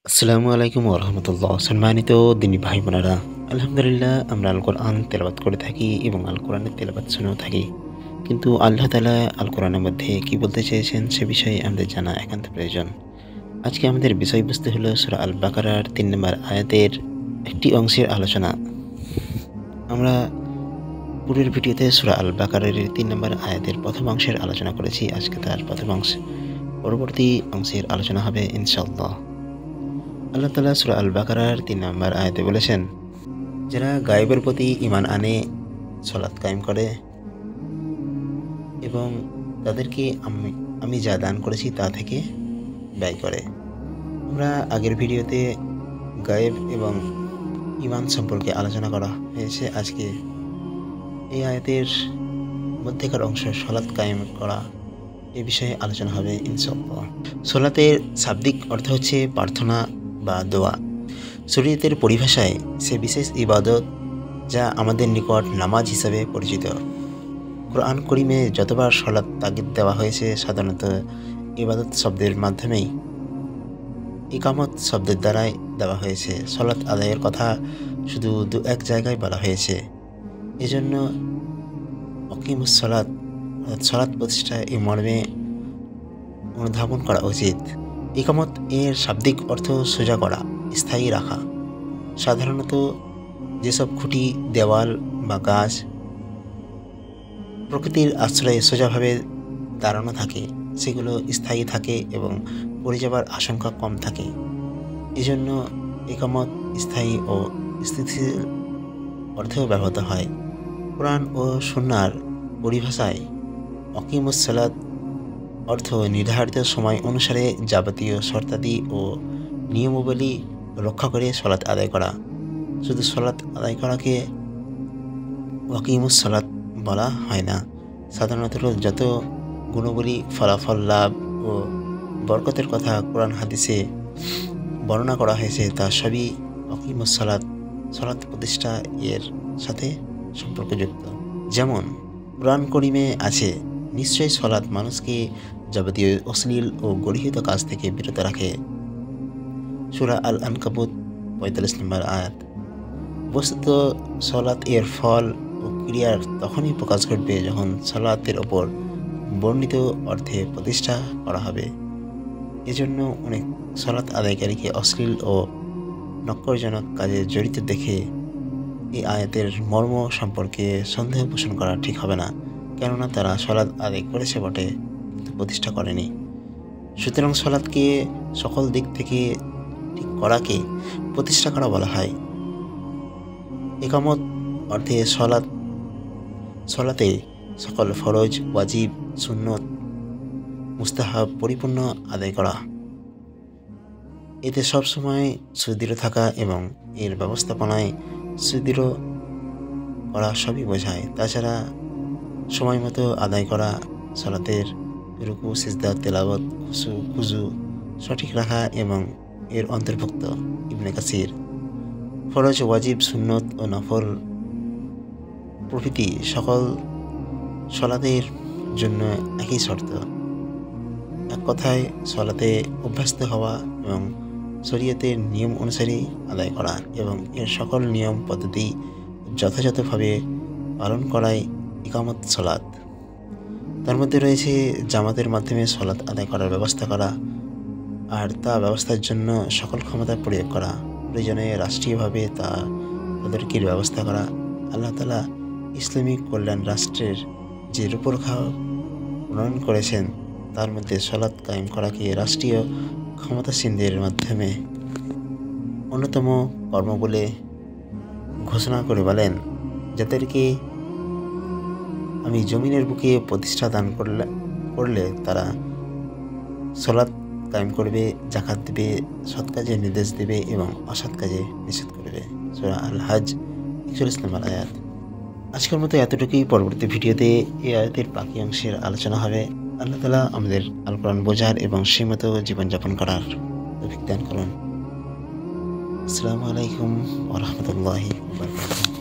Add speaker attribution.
Speaker 1: আসসালামু আলাইকুম ওরহমতুল্লাহ। সম্মানিত দিনী ভাই বোনেরা, আলহামদুলিল্লাহ আমরা আল কোরআন তেলাওয়াত করে থাকি এবং আল কোরআনের তেলাওয়াত শুনেও থাকি। কিন্তু আল্লাহ তাআলা আল কোরআনের মধ্যে কি বলতে চেয়েছেন সে বিষয়ে আমাদের জানা একান্ত প্রয়োজন। আজকে আমাদের বিষয়বস্তু হলো সূরা আল বাকারার ৩ নম্বর আয়াতের একটি অংশের আলোচনা। আমরা পূর্বের ভিডিওতে সূরা আল বাকারার ৩ নম্বর আয়াতের প্রথম অংশের আলোচনা করেছি। আজকে তার প্রথম অংশ পরবর্তী অংশের আলোচনা হবে ইনশাআল্লাহ। আল্লাহ তাআলা সূরা আল বাকারার ৩ নম্বর আয়াতে বলেছেন, যারা গায়েবের প্রতি ঈমান আনে, সালাত কায়েম করে এবং তাদেরকে আমি যা দান করেছি তা থেকে ব্যয় করে। আমরা আগের ভিডিওতে গায়েব এবং ঈমান সম্পর্কে আলোচনা করা হয়েছে। আজকে এই আয়াতের মধ্যেকার অংশ সালাত কায়েম করা এ বিষয়ে আলোচনা হবে ইনশাআল্লাহ। সালাতের শাব্দিক অর্থ হচ্ছে প্রার্থনা বা দোয়া। শরীয়তের পরিভাষায় সে বিশেষ ইবাদত যা আমাদের নিকট নামাজ হিসাবে পরিচিত। কোরআন করিমে যতবার সালাত তাগিদ দেওয়া হয়েছে সাধারণত ইবাদত শব্দের মাধ্যমেই, ইকামত শব্দের দ্বারাই দেওয়া হয়েছে। সালাত আদায়ের কথা শুধু দু এক জায়গায় বলা হয়েছে। এজন্য অকিমুস সালাত সালাত প্রতিষ্ঠা এই মর্মে অনুধাবন করা উচিত। ইকামত এর শাব্দিক অর্থ সোজা করা, স্থায়ী রাখা। সাধারণত যেসব খুঁটি, দেওয়াল বা গাছ প্রকৃতির আশ্রয়ে সোজাভাবে দাঁড়ানো থাকে সেগুলো স্থায়ী থাকে এবং পড়ে যাবার আশঙ্কা কম থাকে। এজন্য ইকামত স্থায়ী ও স্থিতিশীল অর্থেও ব্যবহৃত হয়। কোরআন ও সুন্নাহর পরিভাষায় অকিমুস সালাত অর্থ নির্ধারিত সময় অনুসারে যাবতীয় শর্তাদি ও নিয়মাবলী রক্ষা করে সালাত আদায় করা। শুধু সালাত আদায় করাকে ওয়াকিমুস সালাত বলা হয় না। সাধারণত যত গুণবলী, ফলাফল, লাভ ও বরকতের কথা কোরআন হাদিসে বর্ণনা করা হয়েছে তা সবই ওয়াকিমুস সালাত, সালাত প্রতিষ্ঠা এর সাথে সম্পর্কযুক্ত। যেমন কোরআন করিমে আছে, নিশ্চয়ই সালাত মানুষকে যাবতীয় অশ্লীল ও গর্হিত কাজ থেকে বিরত রাখে। সূরা আল আনকাবুত ৪৫ নম্বর আয়াত। বস্তুত সালাত এর ফল ও ক্রিয়ার তখনই প্রকাশ ঘটবে যখন সালাতের ওপর বর্ণিত অর্থে প্রতিষ্ঠা করা হবে। এজন্য অনেক সালাত আদায়কারীকে অশ্লীল ও নক্করজনক কাজে জড়িত দেখে এই আয়াতের মর্ম সম্পর্কে সন্দেহ পোষণ করা ঠিক হবে না, কেননা তারা সালাত আদায় করেছে বটে কিন্তু প্রতিষ্ঠা করেনি। সুতরাং সালাতকে সকল দিক থেকে ঠিক করাকে প্রতিষ্ঠা করা বলা হয়। ইকামত অর্থে সালাতে সকল ফরজ, ওয়াজিব, সুন্নত, মুস্তাহাব পরিপূর্ণ আদায় করা। এতে সবসময় সুদৃঢ় থাকা এবং এর ব্যবস্থাপনায় সুদৃঢ় করা সবই বোঝায়। তাছাড়া সময় মতো আদায় করা, সালাতের রুকু, সিজদা, তেলাওয়াত, খুজু সঠিক রাখা এবং এর অন্তর্ভুক্ত। ইবনে কাসির। ফরজ, ওয়াজিব, সুন্নত ও নফল প্রভৃতি সকল সালাতের জন্য একই শর্ত। এক কথায় সালাতে অভ্যস্ত হওয়া এবং শরীয়তের নিয়ম অনুসারে আদায় করা এবং এর সকল নিয়ম পদ্ধতি যথাযথভাবে পালন করাই ইকামত সালাত। তার মধ্যে রয়েছে জামাতের মাধ্যমে সালাত আদায় করার ব্যবস্থা করা, আর তা ব্যবস্থার জন্য সকল ক্ষমতা প্রয়োগ করা, প্রয়োজনে রাষ্ট্রীয়ভাবে তাদেরকে ব্যবস্থা করা। আল্লাহ তাআলা ইসলামিক কল্যাণ রাষ্ট্রের যে রূপরেখা প্রণয়ন করেছেন তার মধ্যে সালাত কায়েম করাকে রাষ্ট্রীয় ক্ষমতাসীনদের মাধ্যমে অন্যতম কর্ম বলে ঘোষণা করে বলেন, যাদেরকে আমি জমিনের বুকে প্রতিষ্ঠা দান করলে তারা সালাত কায়েম করবে, যাকাত দেবে, সৎ কাজে নির্দেশ দেবে এবং অসৎ কাজে নিষেধ করবে। সূরা আল হজ ৪১ নম্বর আয়াত। আজকের মতো এতটুকুই। পরবর্তী ভিডিওতে এই আয়াতের বাকি অংশের আলোচনা হবে। আল্লাহ তাআলা আমাদের আল কোরআন বোঝার এবং সেই মতো জীবনযাপন করার তৌফিক দান করুন। আসসালামু আলাইকুম ওয়া রাহমাতুল্লাহি ওয়া বারাকাতুহু।